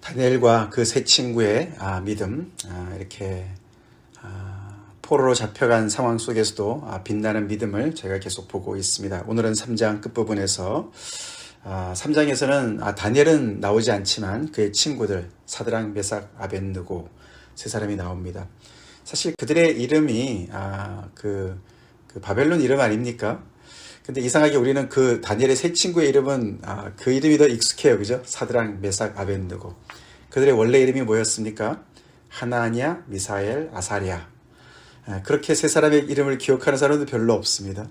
다니엘과 그 세 친구의 믿음, 이렇게 포로로 잡혀간 상황 속에서도 빛나는 믿음을 저희가 계속 보고 있습니다. 오늘은 3장 끝부분에서 3장에서는 다니엘은 나오지 않지만 그의 친구들 사드락, 메삭, 아벳느고 세 사람이 나옵니다. 사실 그들의 이름이 그 바벨론 이름 아닙니까? 근데 이상하게 우리는 그 다니엘의 세 친구의 이름은 그 이름이 더 익숙해요. 그죠? 사드락, 메삭, 아벳느고. 그들의 원래 이름이 뭐였습니까? 하나냐, 미사엘, 아사랴. 그렇게 세 사람의 이름을 기억하는 사람도 별로 없습니다.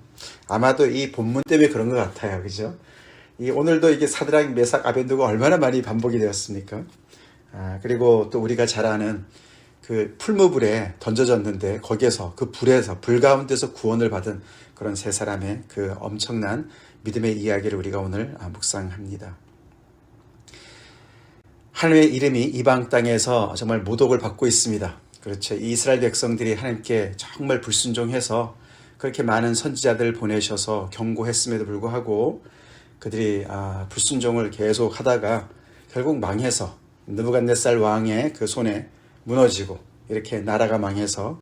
아마도 이 본문 때문에 그런 것 같아요. 그죠? 오늘도 이게 사드락, 메삭, 아벳느고가 얼마나 많이 반복이 되었습니까? 그리고 또 우리가 잘 아는 그 풀무불에 던져졌는데 거기에서 그 불에서 불 가운데서 구원을 받은 그런 세 사람의 그 엄청난 믿음의 이야기를 우리가 오늘 묵상합니다. 하나님의 이름이 이방 땅에서 정말 모독을 받고 있습니다. 그렇죠. 이스라엘 백성들이 하나님께 정말 불순종해서 그렇게 많은 선지자들을 보내셔서 경고했음에도 불구하고 그들이 불순종을 계속 하다가 결국 망해서 느부갓네살 왕의 그 손에 무너지고 이렇게 나라가 망해서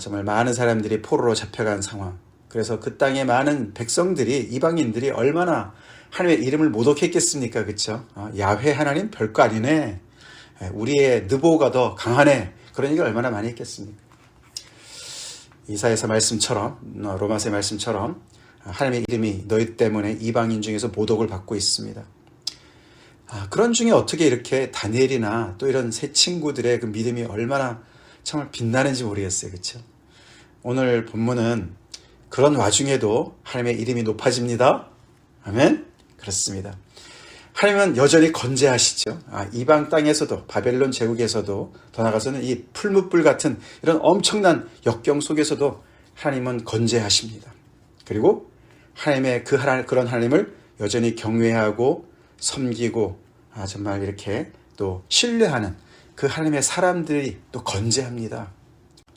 정말 많은 사람들이 포로로 잡혀간 상황. 그래서 그 땅의 많은 백성들이 이방인들이 얼마나 하나님의 이름을 모독했겠습니까? 그렇죠? 야훼 하나님 별거 아니네. 우리의 느보가 더 강하네. 그런 얘기를 얼마나 많이 했겠습니까? 이사야서 말씀처럼 로마서의 말씀처럼 하나님의 이름이 너희 때문에 이방인 중에서 모독을 받고 있습니다. 그런 중에 어떻게 이렇게 다니엘이나 또 이런 세 친구들의 그 믿음이 얼마나 정말 빛나는지 모르겠어요. 그렇죠? 오늘 본문은 그런 와중에도 하나님의 이름이 높아집니다. 아멘? 그렇습니다. 하나님은 여전히 건재하시죠. 이방 땅에서도 바벨론 제국에서도 더 나아가서는 이 풀무불 같은 이런 엄청난 역경 속에서도 하나님은 건재하십니다. 그리고 하나님의 그런 하나님을 여전히 경외하고 섬기고 정말 이렇게 또 신뢰하는 그 하나님의 사람들이 또 건재합니다.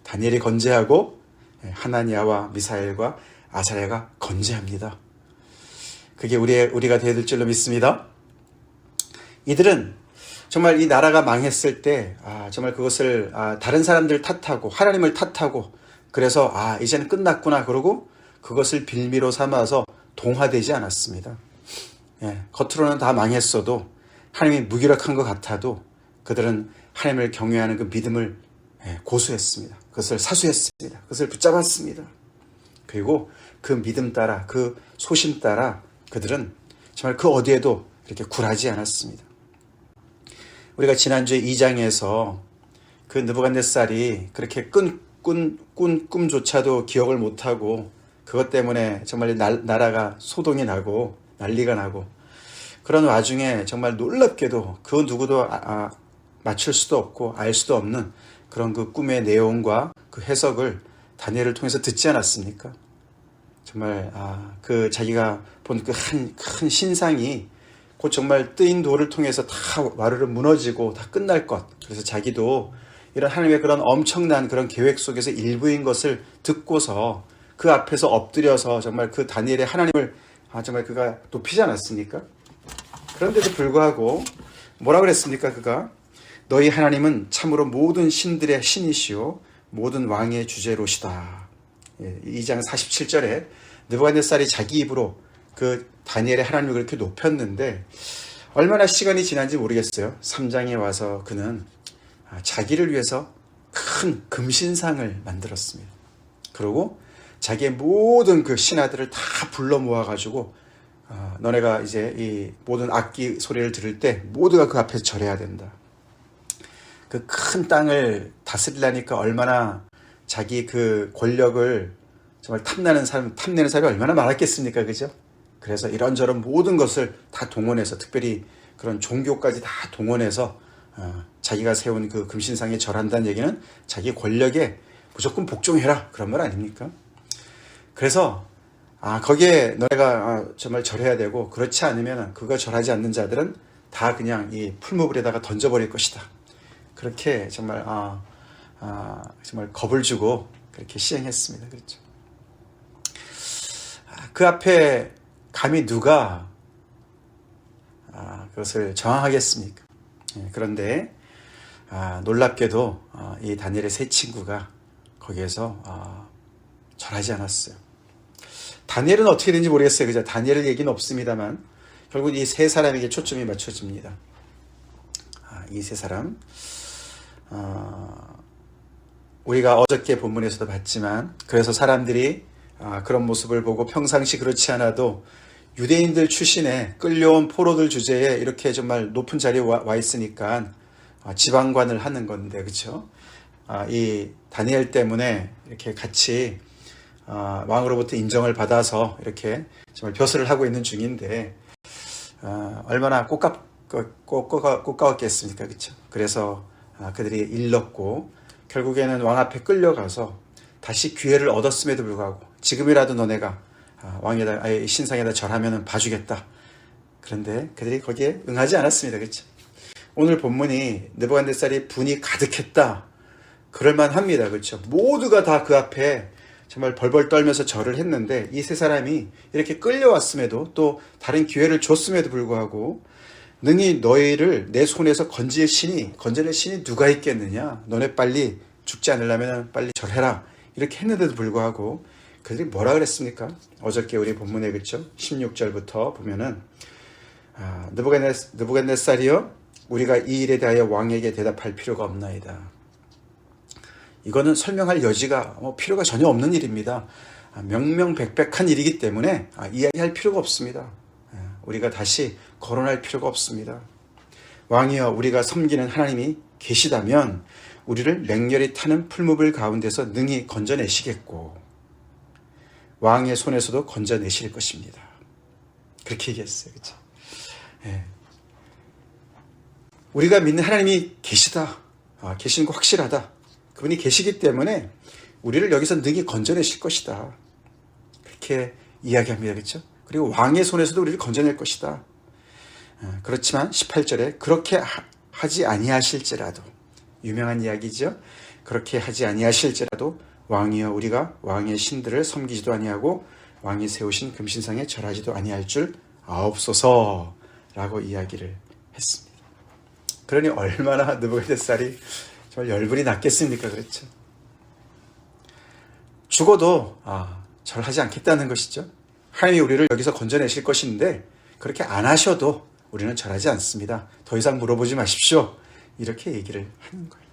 다니엘이 건재하고 하나니아와 미사엘과 아사랴가 건재합니다. 그게 우리가 되어야 될 줄로 믿습니다. 이들은 정말 이 나라가 망했을 때 정말 그것을 다른 사람들 탓하고 하나님을 탓하고 그래서 이제는 끝났구나 그러고 그것을 빌미로 삼아서 동화되지 않았습니다. 겉으로는 다 망했어도 하나님이 무기력한 것 같아도 그들은 하나님을 경외하는 그 믿음을 고수했습니다. 그것을 사수했습니다. 그것을 붙잡았습니다. 그리고 그 믿음 따라 그 소신 따라 그들은 정말 그 어디에도 이렇게 굴하지 않았습니다. 우리가 지난주에 2장에서 그 느부갓네살이 그렇게 꿈조차도 기억을 못하고 그것 때문에 정말 나라가 소동이 나고 난리가 나고 그런 와중에 정말 놀랍게도 그 누구도 맞출 수도 없고 알 수도 없는 그런 그 꿈의 내용과 그 해석을 다니엘을 통해서 듣지 않았습니까? 정말 그 자기가 본 그 큰 신상이 곧 정말 뜨인 돌을 통해서 다 와르르 무너지고 다 끝날 것. 그래서 자기도 이런 하나님의 그런 엄청난 그런 계획 속에서 일부인 것을 듣고서 그 앞에서 엎드려서 정말 그 다니엘의 하나님을 정말 그가 높이지 않았습니까? 그런데도 불구하고 뭐라 그랬습니까? 그가 너희 하나님은 참으로 모든 신들의 신이시오 모든 왕의 주제로시다. 2장 47절에 느부갓네살이 자기 입으로 그 다니엘의 하나님을 그렇게 높였는데 얼마나 시간이 지난지 모르겠어요. 3장에 와서 그는 자기를 위해서 큰 금신상을 만들었습니다. 그리고 자기의 모든 그 신하들을 다 불러 모아가지고 너네가 이제 이 모든 악기 소리를 들을 때 모두가 그 앞에서 절해야 된다. 그 큰 땅을 다스리려니까 얼마나 자기 그 권력을 정말 탐내는 사람이 얼마나 많았겠습니까? 그죠? 그래서 이런저런 모든 것을 다 동원해서 특별히 그런 종교까지 다 동원해서 자기가 세운 그 금신상에 절한다는 얘기는 자기 권력에 무조건 복종해라 그런 말 아닙니까? 그래서 거기에 너네가 정말 절해야 되고 그렇지 않으면 그거 절하지 않는 자들은 다 그냥 이 풀무불에다가 던져버릴 것이다. 그렇게 정말 정말 겁을 주고 그렇게 시행했습니다. 그렇죠. 그 앞에 감히 누가 그것을 저항하겠습니까? 그런데 놀랍게도 이 다니엘의 세 친구가 거기에서 절하지 않았어요. 다니엘은 어떻게 되는지 모르겠어요. 그죠? 다니엘 얘기는 없습니다만 결국 이 세 사람에게 초점이 맞춰집니다. 이 세 사람 우리가 어저께 본문에서도 봤지만 그래서 사람들이 그런 모습을 보고 평상시 그렇지 않아도 유대인들 출신의 끌려온 포로들 주제에 이렇게 정말 높은 자리에 와 있으니까 지방관을 하는 건데, 그렇죠? 이 다니엘 때문에 이렇게 같이 왕으로부터 인정을 받아서 이렇게 정말 벼슬을 하고 있는 중인데 얼마나 꽃가웠겠습니까, 그렇죠? 그래서 그들이 일렀고 결국에는 왕 앞에 끌려가서 다시 기회를 얻었음에도 불구하고 지금이라도 너네가 왕에다 신상에다 절하면 봐주겠다. 그런데 그들이 거기에 응하지 않았습니다. 그렇죠? 오늘 본문이 느부갓네살이 분이 가득했다. 그럴만합니다. 그렇죠? 모두가 다 그 앞에 정말 벌벌 떨면서 절을 했는데 이 세 사람이 이렇게 끌려왔음에도 또 다른 기회를 줬음에도 불구하고 능히 너희를 내 손에서 건져낼 신이 누가 있겠느냐? 너네 빨리 죽지 않으려면 빨리 절해라. 이렇게 했는데도 불구하고 그들이 뭐라 그랬습니까? 어저께 우리 본문에 그렇죠? 16절부터 보면은 느부갓네살이여 우리가 이 일에 대하여 왕에게 대답할 필요가 없나이다. 이거는 설명할 여지가 필요가 전혀 없는 일입니다. 명명백백한 일이기 때문에 이야기할 필요가 없습니다. 우리가 다시 거론할 필요가 없습니다. 왕이여 우리가 섬기는 하나님이 계시다면 우리를 맹렬히 타는 풀무불 가운데서 능히 건져내시겠고 왕의 손에서도 건져내실 것입니다. 그렇게 얘기했어요. 그렇죠? 우리가 믿는 하나님이 계시다. 계시는 거 확실하다. 그분이 계시기 때문에 우리를 여기서 능히 건져내실 것이다. 그렇게 이야기합니다. 그렇죠? 그리고 왕의 손에서도 우리를 건져낼 것이다. 그렇지만 18절에 그렇게 하지 아니하실지라도 유명한 이야기죠. 그렇게 하지 아니하실지라도 왕이여 우리가 왕의 신들을 섬기지도 아니하고 왕이 세우신 금신상에 절하지도 아니할 줄 아옵소서라고 이야기를 했습니다. 그러니 얼마나 느부갓네살이 정말 열불이 났겠습니까? 그렇죠? 죽어도 절하지 않겠다는 것이죠. 하나님이 우리를 여기서 건져내실 것인데 그렇게 안 하셔도 우리는 절하지 않습니다. 더 이상 물어보지 마십시오. 이렇게 얘기를 하는 거예요.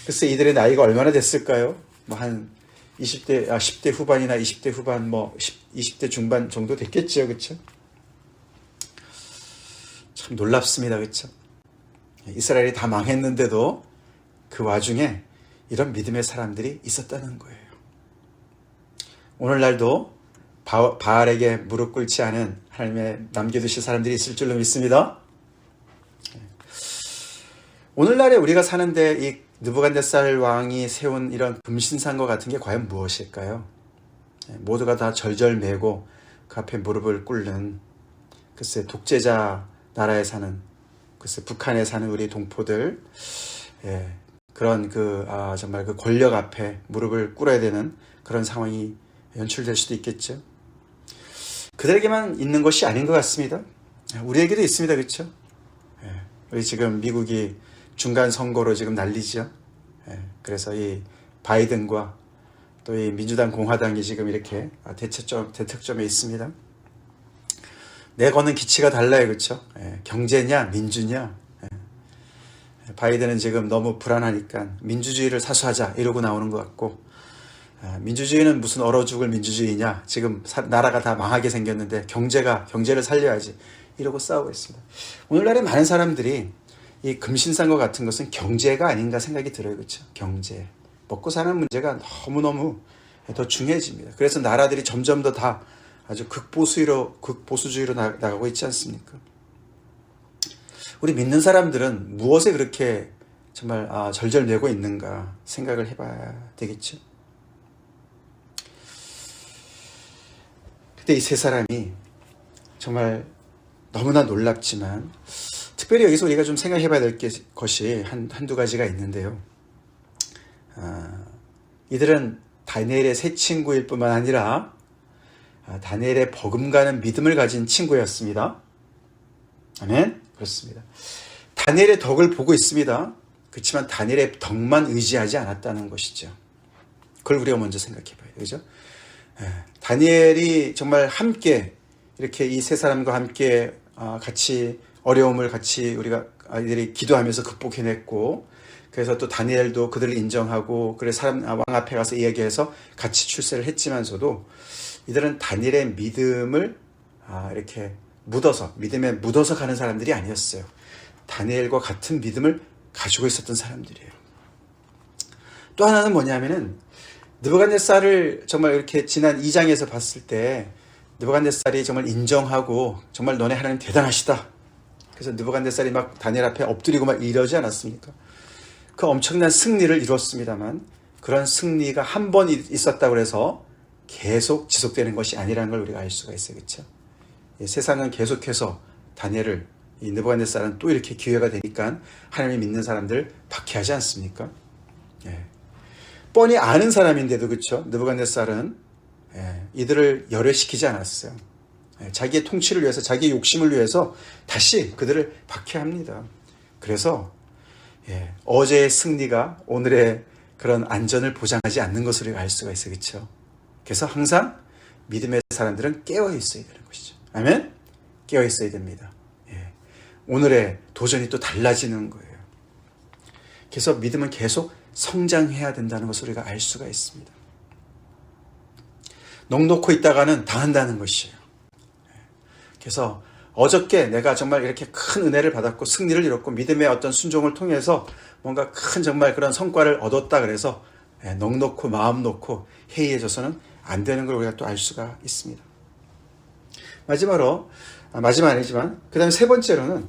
글쎄 이들의 나이가 얼마나 됐을까요? 한 10대 후반이나 20대 후반, 20대 중반 정도 됐겠죠. 그렇죠? 참 놀랍습니다. 그렇죠? 이스라엘이 다 망했는데도 그 와중에 이런 믿음의 사람들이 있었다는 거예요. 오늘날도 바알에게 무릎 꿇지 않은 하나님의 남겨두실 사람들이 있을 줄로 믿습니다. 오늘날에 우리가 사는데 이 느부갓네살 왕이 세운 이런 금신상과 같은 게 과연 무엇일까요? 모두가 다 절절매고 그 앞에 무릎을 꿇는 글쎄 독재자 나라에 사는 글쎄 북한에 사는 우리 동포들 그런 정말 그 권력 앞에 무릎을 꿇어야 되는 그런 상황이 연출될 수도 있겠죠. 그들에게만 있는 것이 아닌 것 같습니다. 우리에게도 있습니다. 그렇죠? 우리 지금 미국이 중간 선거로 지금 난리죠. 그래서 이 바이든과 또 이 민주당 공화당이 지금 이렇게 대척점에 있습니다. 내거는 기치가 달라요. 그렇죠? 경제냐 민주냐. 바이든은 지금 너무 불안하니까 민주주의를 사수하자 이러고 나오는 것 같고 민주주의는 무슨 얼어 죽을 민주주의냐. 지금 나라가 다 망하게 생겼는데 경제를 살려야지 이러고 싸우고 있습니다. 오늘날에 많은 사람들이 이 금신상과 같은 것은 경제가 아닌가 생각이 들어요. 그렇죠? 경제. 먹고 사는 문제가 너무너무 더 중요해집니다. 그래서 나라들이 점점 더 다 아주 극보수주의로 나가고 있지 않습니까? 우리 믿는 사람들은 무엇에 그렇게 정말 절절매고 있는가 생각을 해봐야 되겠죠. 그때 이 세 사람이 정말 너무나 놀랍지만 특별히 여기서 우리가 좀 생각해 봐야 될 것이 한두 가지가 있는데요. 이들은 다니엘의 세 친구일 뿐만 아니라 다니엘의 버금가는 믿음을 가진 친구였습니다. 아멘? 그렇습니다. 다니엘의 덕을 보고 있습니다. 그렇지만 다니엘의 덕만 의지하지 않았다는 것이죠. 그걸 우리가 먼저 생각해 봐야 되죠. 다니엘이 정말 함께 이렇게 이 세 사람과 함께 같이 어려움을 같이 우리가 아이들이 기도하면서 극복해냈고, 그래서 또 다니엘도 그들을 인정하고 그래서 왕 앞에 가서 이야기해서 같이 출세를 했지만서도 이들은 다니엘의 믿음을 이렇게 믿음에 묻어서 가는 사람들이 아니었어요. 다니엘과 같은 믿음을 가지고 있었던 사람들이에요. 또 하나는 뭐냐면은 느부갓네살을 정말 이렇게 지난 2장에서 봤을 때 느부갓네살이 정말 인정하고 정말 너네 하나님 대단하시다. 그래서 느부갓네살이 막 다니엘 앞에 엎드리고 막 이러지 않았습니까? 그 엄청난 승리를 이뤘습니다만 그런 승리가 한 번 있었다고 해서 계속 지속되는 것이 아니라는 걸 우리가 알 수가 있어요. 그렇죠? 세상은 계속해서 다니엘을 이 느부갓네살은 또 이렇게 기회가 되니까 하나님을 믿는 사람들 박해하지 않습니까? 뻔히 아는 사람인데도 그렇죠. 느부갓네살은 이들을 열애시키지 않았어요. 자기의 통치를 위해서 자기의 욕심을 위해서 다시 그들을 박해합니다. 그래서 어제의 승리가 오늘의 그런 안전을 보장하지 않는 것을 우리가 알 수가 있어요. 그렇죠? 그래서 항상 믿음의 사람들은 깨어 있어야 되는 것이죠. 아멘? 깨어 있어야 됩니다. 오늘의 도전이 또 달라지는 거예요. 그래서 믿음은 계속 성장해야 된다는 것을 우리가 알 수가 있습니다. 넋놓고 있다가는 당한다는 것이에요. 그래서 어저께 내가 정말 이렇게 큰 은혜를 받았고 승리를 이뤘고 믿음의 어떤 순종을 통해서 뭔가 큰 정말 그런 성과를 얻었다 그래서 넋놓고 마음 놓고 해이해져서는 안 되는 걸 우리가 또 알 수가 있습니다. 마지막 아니지만 그 다음에 세 번째로는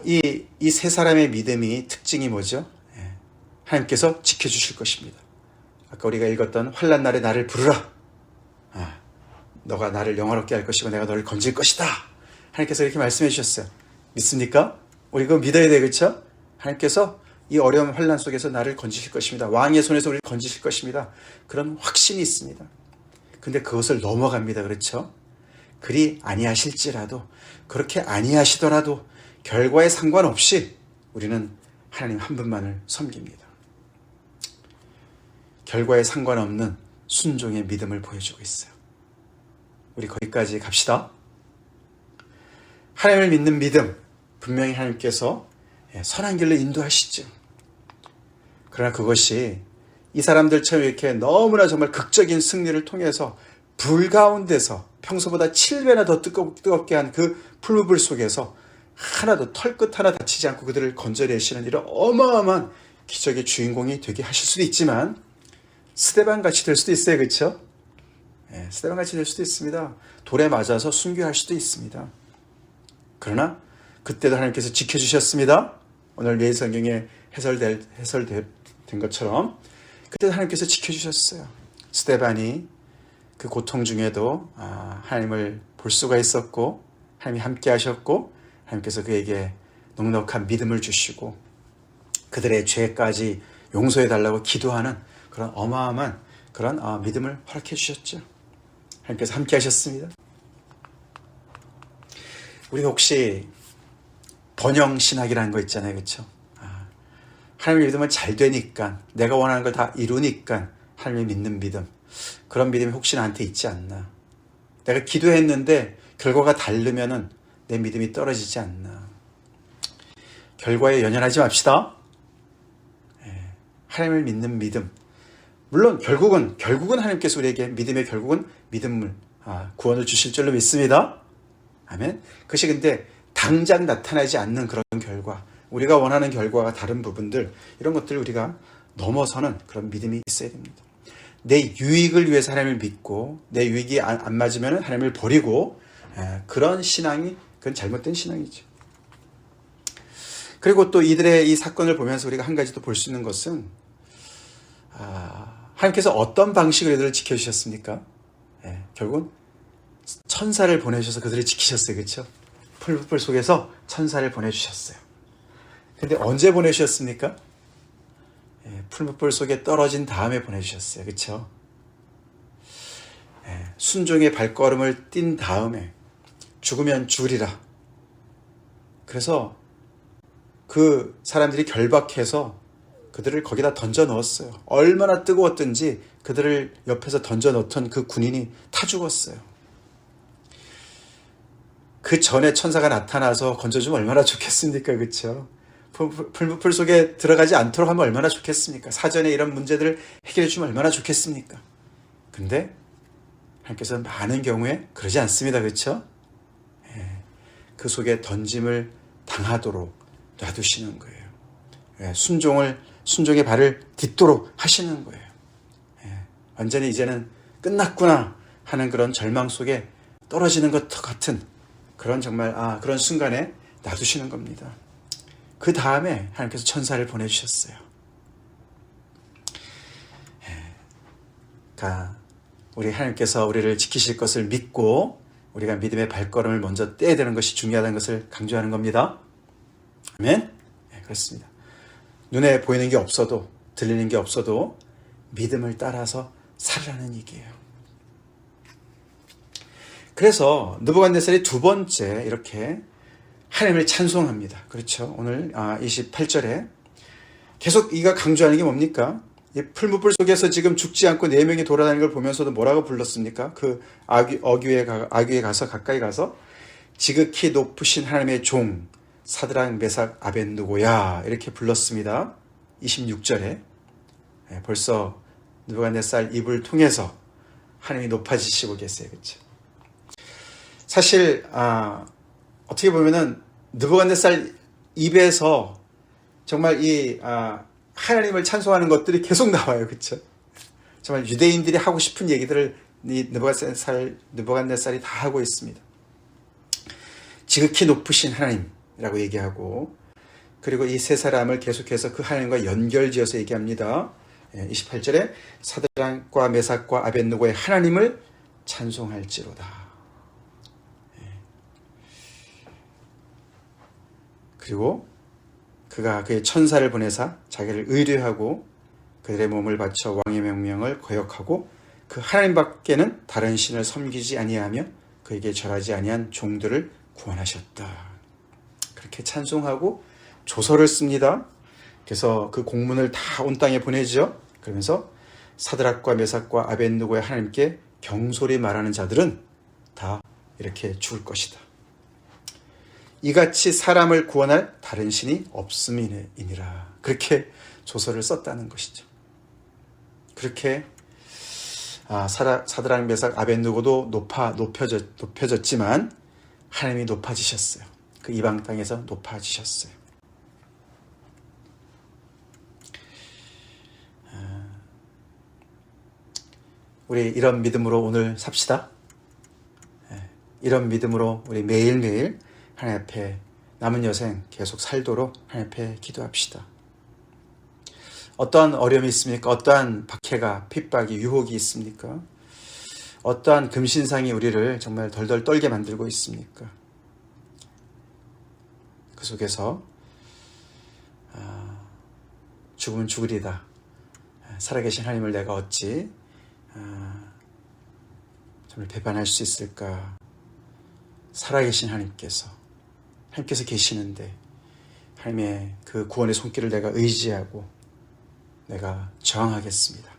이 세 사람의 믿음이 특징이 뭐죠? 하나님께서 지켜주실 것입니다. 아까 우리가 읽었던 환난 날에 나를 부르라. 너가 나를 영화롭게 할 것이고 내가 너를 건질 것이다. 하나님께서 이렇게 말씀해 주셨어요. 믿습니까? 우리 그거 믿어야 돼. 그렇죠? 하나님께서 이 어려운 환난 속에서 나를 건지실 것입니다. 왕의 손에서 우리를 건지실 것입니다. 그런 확신이 있습니다. 근데 그것을 넘어갑니다. 그렇죠? 그리 아니하실지라도 그렇게 아니하시더라도 결과에 상관없이 우리는 하나님 한 분만을 섬깁니다. 결과에 상관없는 순종의 믿음을 보여주고 있어요. 우리 거기까지 갑시다. 하나님을 믿는 믿음, 분명히 하나님께서 선한 길로 인도하시죠. 그러나 그것이 이 사람들처럼 이렇게 너무나 정말 극적인 승리를 통해서 불 가운데서 평소보다 7배나 더 뜨겁게 한 그 풀무불 속에서 하나도 털끝 하나 다치지 않고 그들을 건져내시는 이런 어마어마한 기적의 주인공이 되게 하실 수도 있지만 스데반 같이 될 수도 있어요. 그렇죠? 스데반 같이 될 수도 있습니다. 돌에 맞아서 순교할 수도 있습니다. 그러나 그때도 하나님께서 지켜주셨습니다. 오늘 매일 성경에 해설된 것처럼 그때도 하나님께서 지켜주셨어요. 스데반이 그 고통 중에도 하나님을 볼 수가 있었고 하나님이 함께 하셨고 하나님께서 그에게 넉넉한 믿음을 주시고 그들의 죄까지 용서해달라고 기도하는 그런 어마어마한 그런 믿음을 허락해 주셨죠. 하나님께서 함께 하셨습니다. 우리가 혹시 번영신학이라는 거 있잖아요. 그렇죠? 하나님을 믿으면 잘 되니까 내가 원하는 걸 다 이루니까 하나님을 믿는 믿음, 그런 믿음이 혹시 나한테 있지 않나. 내가 기도했는데 결과가 다르면은 내 믿음이 떨어지지 않나. 결과에 연연하지 맙시다. 하나님을 믿는 믿음, 물론 결국은 하나님께서 우리에게 믿음의 결국은 믿음을 구원을 주실 줄로 믿습니다. 아멘. 그것이 근데 당장 나타나지 않는 그런 결과, 우리가 원하는 결과가 다른 부분들, 이런 것들을 우리가 넘어서는 그런 믿음이 있어야 됩니다. 내 유익을 위해서 하나님을 믿고 내 유익이 안 맞으면 하나님을 버리고 그런 신앙이 그건 잘못된 신앙이죠. 그리고 또 이들의 이 사건을 보면서 우리가 한 가지 또 볼 수 있는 것은 하나님께서 어떤 방식으로 이들을 지켜주셨습니까? 결국은 천사를 보내주셔서 그들을 지키셨어요. 그렇죠? 풀불 속에서 천사를 보내주셨어요. 근데 언제 보내주셨습니까? 풀무불 속에 떨어진 다음에 보내주셨어요. 그렇죠? 순종의 발걸음을 띈 다음에 죽으면 죽으리라. 그래서 그 사람들이 결박해서 그들을 거기다 던져 넣었어요. 얼마나 뜨거웠든지 그들을 옆에서 던져 넣던 그 군인이 타 죽었어요. 그 전에 천사가 나타나서 건져주면 얼마나 좋겠습니까? 그렇죠? 풀 속에 들어가지 않도록 하면 얼마나 좋겠습니까? 사전에 이런 문제들을 해결해 주면 얼마나 좋겠습니까? 근데 하나님께서 많은 경우에 그러지 않습니다. 그렇죠? 그 속에 던짐을 당하도록 놔두시는 거예요. 순종의 발을 딛도록 하시는 거예요. 완전히 이제는 끝났구나 하는 그런 절망 속에 떨어지는 것 같은 그런 정말 그런 순간에 놔두시는 겁니다. 그 다음에 하나님께서 천사를 보내주셨어요. 우리 하나님께서 우리를 지키실 것을 믿고 우리가 믿음의 발걸음을 먼저 떼야 되는 것이 중요하다는 것을 강조하는 겁니다. 아멘? 그렇습니다. 눈에 보이는 게 없어도 들리는 게 없어도 믿음을 따라서 살으라는 얘기예요. 그래서 느부갓네살이 두 번째 이렇게 하나님을 찬송합니다. 그렇죠? 오늘 28절에 계속 이가 강조하는 게 뭡니까? 이 풀무불 속에서 지금 죽지 않고 4명이 돌아다니는 걸 보면서도 뭐라고 불렀습니까? 그 아귀에 가서 가까이 가서 지극히 높으신 하나님의 종 사드락 메삭 아벳느고야 이렇게 불렀습니다. 26절에 벌써 느부갓네살 입을 통해서 하나님이 높아지시고 계세요. 그렇죠? 사실 어떻게 보면은 느부갓네살 입에서 정말 이 하나님을 찬송하는 것들이 계속 나와요. 그렇죠? 정말 유대인들이 하고 싶은 얘기들을 이 느부갓네살이 다 하고 있습니다. 지극히 높으신 하나님이라고 얘기하고, 그리고 이 세 사람을 계속해서 그 하나님과 연결지어서 얘기합니다. 28절에 사드락과 메삭과 아벳느고의 하나님을 찬송할지로다. 그리고 그가 그의 천사를 보내사 자기를 의뢰하고 그들의 몸을 바쳐 왕의 명령을 거역하고 그 하나님 밖에는 다른 신을 섬기지 아니하며 그에게 절하지 아니한 종들을 구원하셨다. 그렇게 찬송하고 조서를 씁니다. 그래서 그 공문을 다 온 땅에 보내죠. 그러면서 사드락과 메삭과 아벳느고의 하나님께 경솔히 말하는 자들은 다 이렇게 죽을 것이다. 이같이 사람을 구원할 다른 신이 없음이니라. 그렇게 조서를 썼다는 것이죠. 그렇게 사드락 메삭 아벳느고도 높여졌지만 하나님이 높아지셨어요. 그 이방 땅에서 높아지셨어요. 우리 이런 믿음으로 오늘 삽시다. 이런 믿음으로 우리 매일매일 하나님 앞에 남은 여생 계속 살도록 하나님 앞에 기도합시다. 어떠한 어려움이 있습니까? 어떠한 박해가, 핍박이, 유혹이 있습니까? 어떠한 금신상이 우리를 정말 덜덜 떨게 만들고 있습니까? 그 속에서 죽으면 죽으리다. 살아계신 하나님을 내가 어찌 정말 배반할 수 있을까? 살아계신 하나님께서 계시는데 하나님의 그 구원의 손길을 내가 의지하고 내가 저항하겠습니다.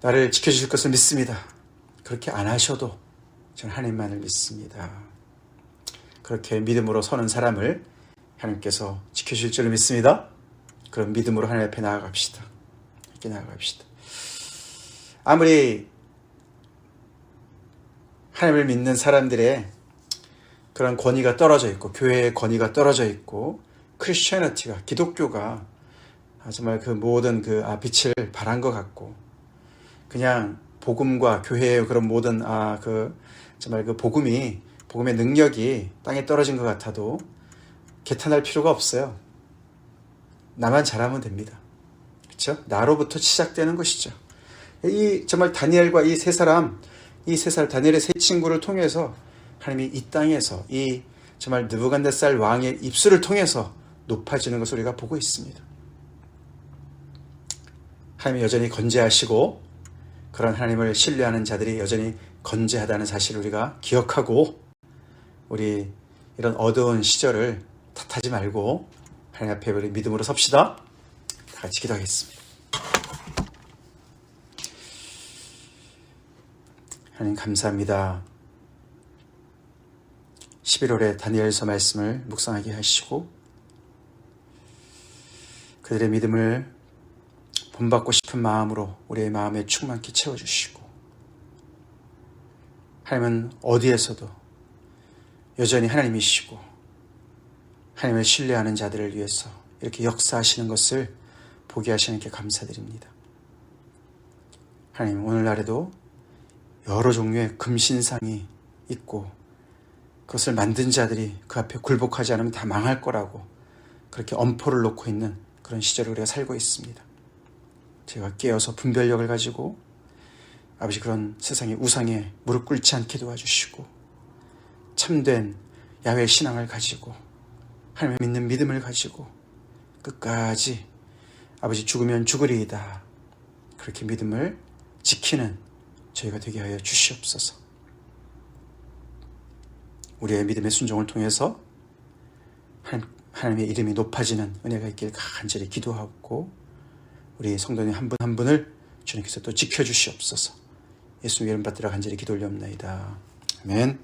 나를 지켜주실 것을 믿습니다. 그렇게 안 하셔도 저는 하나님만을 믿습니다. 그렇게 믿음으로 서는 사람을 하나님께서 지켜주실 줄 믿습니다. 그런 믿음으로 하나님 앞에 나아갑시다. 이렇게 나아갑시다. 아무리 하나님을 믿는 사람들의 그런 권위가 떨어져 있고 교회의 권위가 떨어져 있고 크리스천리티가 기독교가 정말 그 모든 그 빛을 발한 것 같고 그냥 복음과 교회의 그런 모든 정말 그 복음의 능력이 땅에 떨어진 것 같아도 개탄할 필요가 없어요. 나만 잘하면 됩니다. 그렇죠? 나로부터 시작되는 것이죠. 이 정말 다니엘과 이 세 사람 다니엘의 세 친구를 통해서 하나님이 이 땅에서 이 정말 느부갓네살 왕의 입술을 통해서 높아지는 것을 우리가 보고 있습니다. 하나님이 여전히 건재하시고 그런 하나님을 신뢰하는 자들이 여전히 건재하다는 사실을 우리가 기억하고 우리 이런 어두운 시절을 탓하지 말고 하나님 앞에 우리 믿음으로 섭시다. 다 같이 기도하겠습니다. 하나님 감사합니다. 11월에 다니엘서 말씀을 묵상하게 하시고 그들의 믿음을 본받고 싶은 마음으로 우리의 마음에 충만케 채워주시고 하나님은 어디에서도 여전히 하나님이시고 하나님을 신뢰하는 자들을 위해서 이렇게 역사하시는 것을 보게 하시는 게 감사드립니다. 하나님 오늘날에도 여러 종류의 금신상이 있고 그것을 만든 자들이 그 앞에 굴복하지 않으면 다 망할 거라고 그렇게 엄포를 놓고 있는 그런 시절을 우리가 살고 있습니다. 제가 깨어서 분별력을 가지고 아버지 그런 세상의 우상에 무릎 꿇지 않게 도와주시고 참된 야훼 신앙을 가지고 하나님을 믿는 믿음을 가지고 끝까지 아버지 죽으면 죽으리이다 그렇게 믿음을 지키는 저희가 되게 하여 주시옵소서. 우리의 믿음의 순종을 통해서 하나님의 이름이 높아지는 은혜가 있길 간절히 기도하고 우리 성도님 한 분 한 분을 주님께서 또 지켜주시옵소서. 예수님 이름 받들어 간절히 기도 올려옵나이다. 아멘.